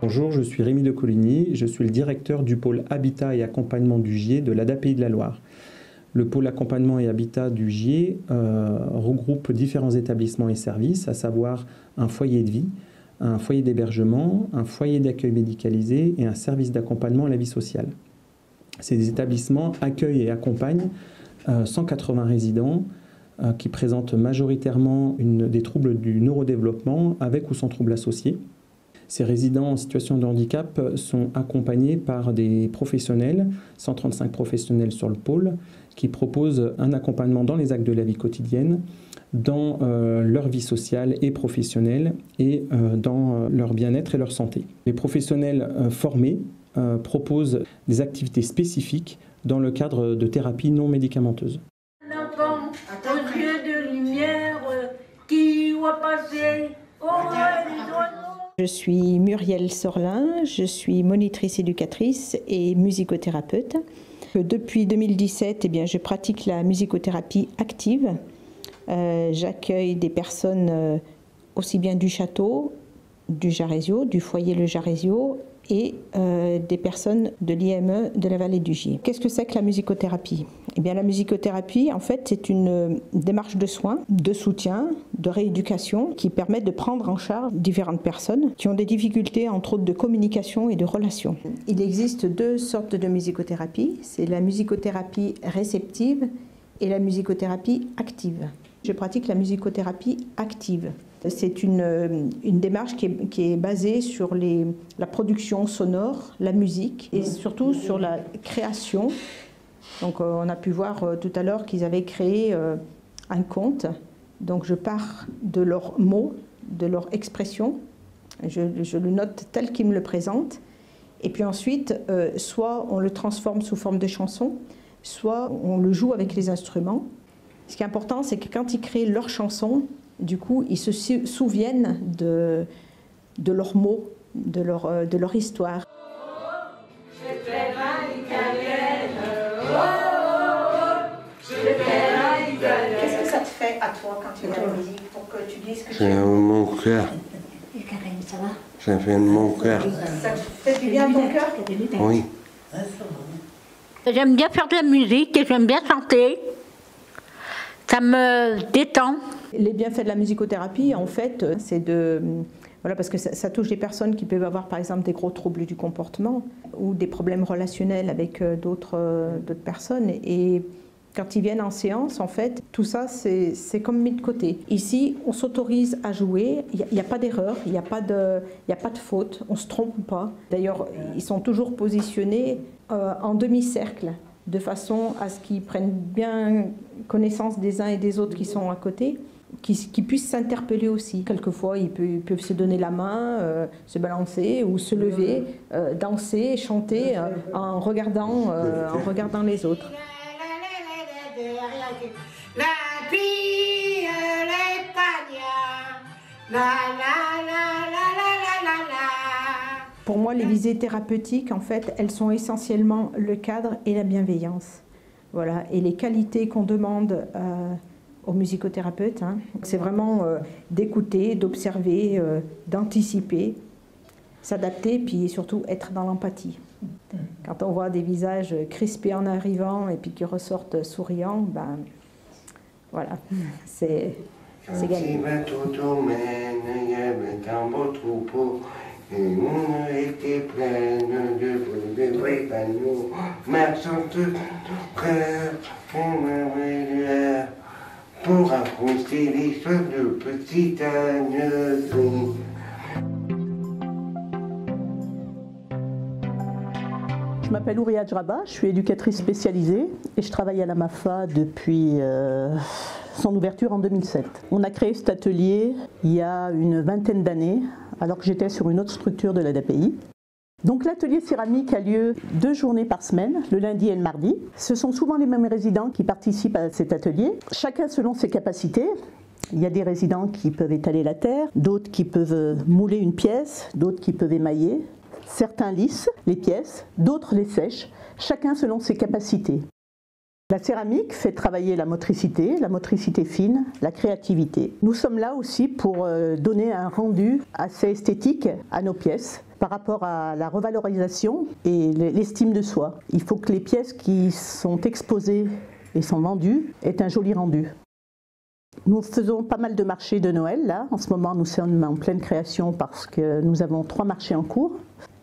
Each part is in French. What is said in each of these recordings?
Bonjour, je suis Rémi de Coligny, je suis le directeur du pôle Habitat et Accompagnement du GIE de l'ADAPI de la Loire. Le pôle Accompagnement et Habitat du GIE regroupe différents établissements et services, à savoir un foyer de vie, un foyer d'hébergement, un foyer d'accueil médicalisé et un service d'accompagnement à la vie sociale. Ces établissements accueillent et accompagnent 180 résidents qui présentent majoritairement des troubles du neurodéveloppement avec ou sans troubles associés. Ces résidents en situation de handicap sont accompagnés par des professionnels, 135 professionnels sur le pôle, qui proposent un accompagnement dans les actes de la vie quotidienne, dans leur vie sociale et professionnelle et dans leur bien-être et leur santé. Les professionnels formés proposent des activités spécifiques dans le cadre de thérapies non médicamenteuses. Aux yeux de lumière qui voit passer au loin les oiseaux. Je suis Muriel Sorlin, je suis monitrice éducatrice et musicothérapeute. Depuis 2017, je pratique la musicothérapie active. J'accueille des personnes aussi bien du château, du Jarézio, du foyer Le Jarézio et des personnes de l'IME de la vallée du GIE. Qu'est-ce que c'est que la musicothérapie ? La musicothérapie, en fait, c'est une démarche de soins, de soutien, de rééducation qui permet de prendre en charge différentes personnes qui ont des difficultés, entre autres, de communication et de relation. Il existe deux sortes de musicothérapie. C'est la musicothérapie réceptive et la musicothérapie active. Je pratique la musicothérapie active. C'est une démarche qui est basée sur la production sonore, la musique et surtout sur la création. Donc on a pu voir tout à l'heure qu'ils avaient créé un conte. Donc je pars de leurs mots, de leur expression. Je le note tel qu'ils me le présentent. Et puis ensuite, soit on le transforme sous forme de chanson, soit on le joue avec les instruments. Ce qui est important, c'est que quand ils créent leur chanson, du coup, ils se souviennent de leurs mots, de leur histoire. Qu'est-ce que ça te fait à toi quand tu fais la musique pour que tu dises que tu aimes mon cœur. Et Karen, ça va? Ça fait de mon cœur. Ça te fait du bien à ton cœur? Oui. J'aime bien faire de la musique et j'aime bien chanter. Ça me détend. Les bienfaits de la musicothérapie, en fait, c'est parce que ça touche des personnes qui peuvent avoir, par exemple, des gros troubles du comportement ou des problèmes relationnels avec d'autres personnes. Et quand ils viennent en séance, en fait, tout ça, c'est comme mis de côté. Ici, on s'autorise à jouer. Il n'y a pas d'erreur, il n'y a pas de faute, on ne se trompe pas. D'ailleurs, ils sont toujours positionnés en demi-cercle, de façon à ce qu'ils prennent bien connaissance des uns et des autres qui sont à côté, qui puissent s'interpeller aussi. Quelquefois, ils peuvent se donner la main, se balancer ou se lever, danser, chanter en regardant les autres. La vie, l'Espagne, la la la la la la la. Pour moi, les visées thérapeutiques, en fait, elles sont essentiellement le cadre et la bienveillance. Voilà. Et les qualités qu'on demande aux musicothérapeutes, c'est vraiment d'écouter, d'observer, d'anticiper, s'adapter, puis surtout être dans l'empathie. Quand on voit des visages crispés en arrivant et puis qui ressortent souriants, voilà, c'est gagné. Il y avait un beau troupeau et on était pleine de vrais panneaux. Marchant de cœur, on m'avait pour raconter l'histoire de petite Anne. Je m'appelle Ouria Djraba, je suis éducatrice spécialisée et je travaille à la MAFA depuis son ouverture en 2007. On a créé cet atelier il y a une vingtaine d'années, alors que j'étais sur une autre structure de l'ADAPI. Donc l'atelier céramique a lieu 2 journées par semaine, le lundi et le mardi. Ce sont souvent les mêmes résidents qui participent à cet atelier, chacun selon ses capacités. Il y a des résidents qui peuvent étaler la terre, d'autres qui peuvent mouler une pièce, d'autres qui peuvent émailler. Certains lissent les pièces, d'autres les sèchent, chacun selon ses capacités. La céramique fait travailler la motricité fine, la créativité. Nous sommes là aussi pour donner un rendu assez esthétique à nos pièces par rapport à la revalorisation et l'estime de soi. Il faut que les pièces qui sont exposées et sont vendues aient un joli rendu. Nous faisons pas mal de marchés de Noël là. En ce moment, nous sommes en pleine création parce que nous avons 3 marchés en cours.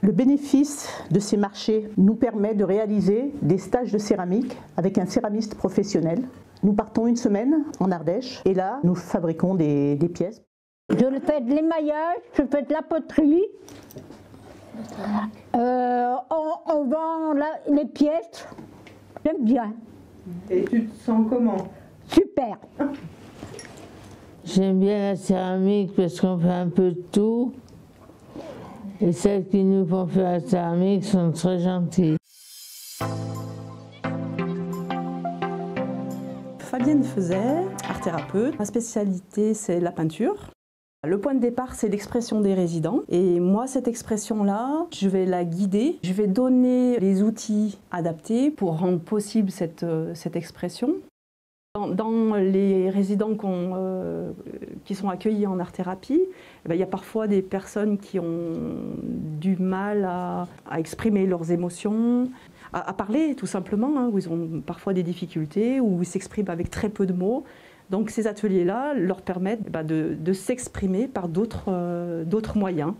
Le bénéfice de ces marchés nous permet de réaliser des stages de céramique avec un céramiste professionnel. Nous partons une semaine en Ardèche et là, nous fabriquons des pièces. Je fais de l'émaillage, je fais de la poterie. On vend les pièces. J'aime bien. Et tu te sens comment? Super. J'aime bien la céramique parce qu'on fait un peu de tout. Et celles qui nous font faire la céramique sont très gentilles. Fabienne Feuzet, art thérapeute. Ma spécialité, c'est la peinture. Le point de départ, c'est l'expression des résidents. Et moi, cette expression-là, je vais la guider. Je vais donner les outils adaptés pour rendre possible cette expression. Dans les résidents qui sont accueillis en art-thérapie, il y a parfois des personnes qui ont du mal à exprimer leurs émotions, à parler tout simplement, où ils ont parfois des difficultés, où ils s'expriment avec très peu de mots. Donc ces ateliers-là leur permettent de s'exprimer par d'autres moyens.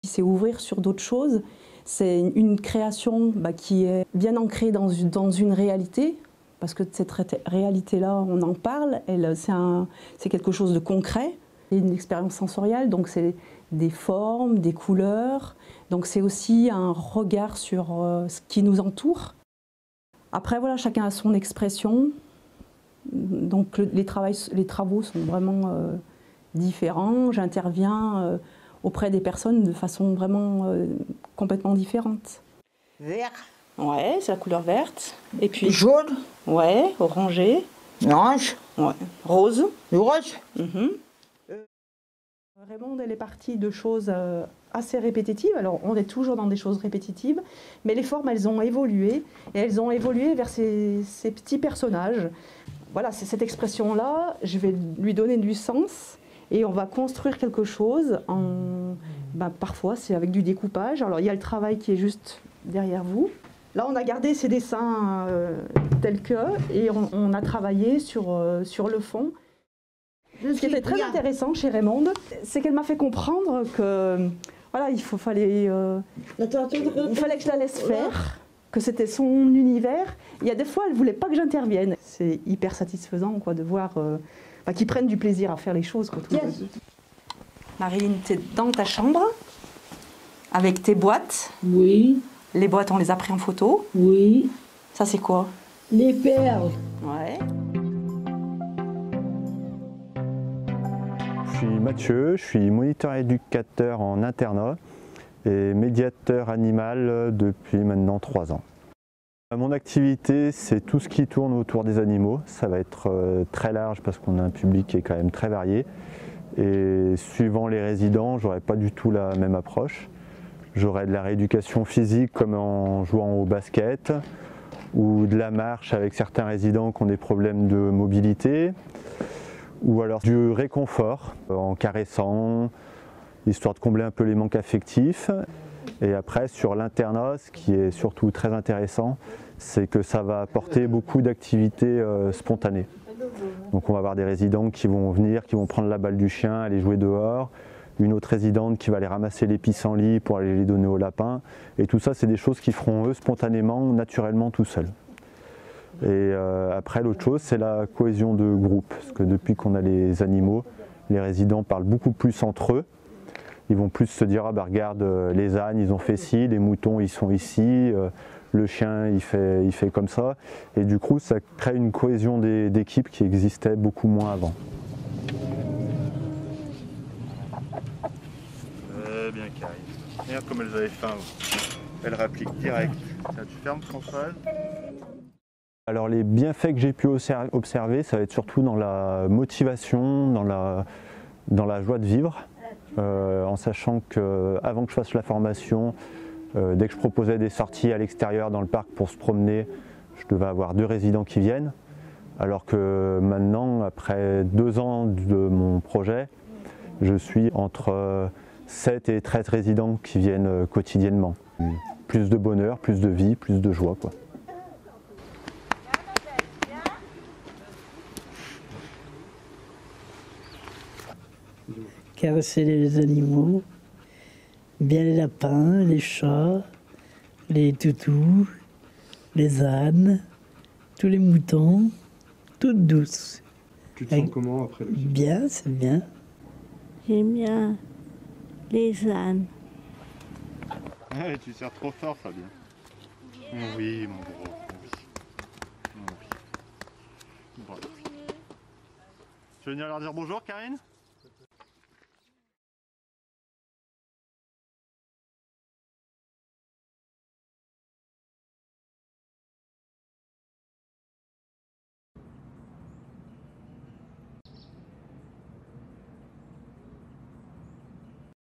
C'est ouvrir sur d'autres choses, c'est une création qui est bien ancrée dans une réalité. Parce que cette réalité-là, on en parle, c'est quelque chose de concret. C'est une expérience sensorielle, donc c'est des formes, des couleurs. Donc c'est aussi un regard sur ce qui nous entoure. Après, voilà, chacun a son expression. Donc les travaux sont vraiment différents. J'interviens auprès des personnes de façon vraiment complètement différente. Vert. Ouais, c'est la couleur verte. Et puis jaune. Ouais, orangé. Orange. Ouais, rose. Rose. Raymonde, elle est partie de choses assez répétitives. Alors, on est toujours dans des choses répétitives, mais les formes, elles ont évolué. Et elles ont évolué vers ces petits personnages. Voilà, c'est cette expression-là, je vais lui donner du sens. Et on va construire quelque chose. Parfois, c'est avec du découpage. Alors, il y a le travail qui est juste derrière vous. Là, on a gardé ces dessins tels que, et on a travaillé sur le fond. Ce qui était très intéressant chez Raymonde, c'est qu'elle m'a fait comprendre que voilà, il fallait que je la laisse faire, que c'était son univers. Il y a des fois, elle ne voulait pas que j'intervienne. C'est hyper satisfaisant de voir qu'ils prennent du plaisir à faire les choses. Marine, tu es dans ta chambre avec tes boîtes. Oui. Les boîtes, on les a prises en photo. Oui. Ça, c'est quoi? Les perles. Ouais. Je suis Mathieu, je suis moniteur éducateur en internat et médiateur animal depuis maintenant 3 ans. Mon activité, c'est tout ce qui tourne autour des animaux. Ça va être très large parce qu'on a un public qui est quand même très varié. Et suivant les résidents, j'aurai pas du tout la même approche. J'aurai de la rééducation physique comme en jouant au basket ou de la marche avec certains résidents qui ont des problèmes de mobilité ou alors du réconfort en caressant, histoire de combler un peu les manques affectifs. Et après sur l'internat, ce qui est surtout très intéressant, c'est que ça va apporter beaucoup d'activités spontanées. Donc on va avoir des résidents qui vont venir, qui vont prendre la balle du chien, aller jouer dehors, une autre résidente qui va aller ramasser les pissenlits pour aller les donner aux lapins. Et tout ça, c'est des choses qu'ils feront eux spontanément, naturellement, tout seuls. Et après, l'autre chose, c'est la cohésion de groupe. Parce que depuis qu'on a les animaux, les résidents parlent beaucoup plus entre eux. Ils vont plus se dire, ah bah regarde, les ânes, ils ont fait ci, les moutons, ils sont ici, le chien, il fait comme ça. Et du coup, ça crée une cohésion d'équipe qui existait beaucoup moins avant. Bien Karine. Regarde comme elles avaient faim. Elle réplique direct. Tiens, tu fermes Françoise. Alors les bienfaits que j'ai pu observer, ça va être surtout dans la motivation, dans la joie de vivre, en sachant qu'avant que je fasse la formation, dès que je proposais des sorties à l'extérieur dans le parc pour se promener, je devais avoir 2 résidents qui viennent, alors que maintenant, après 2 ans de mon projet, je suis entre 7 et 13 résidents qui viennent quotidiennement. Plus de bonheur, plus de vie, plus de joie, quoi. Caresser les animaux, bien les lapins, les chats, les toutous, les ânes, tous les moutons, toutes douces. Tu te sens comment après le film? Bien, c'est bien. J'aime bien les ânes. Ouais, tu sers trop fort, Fabien. Oui, mon gros. Oui. Bravo. Tu veux venir leur dire bonjour, Karine?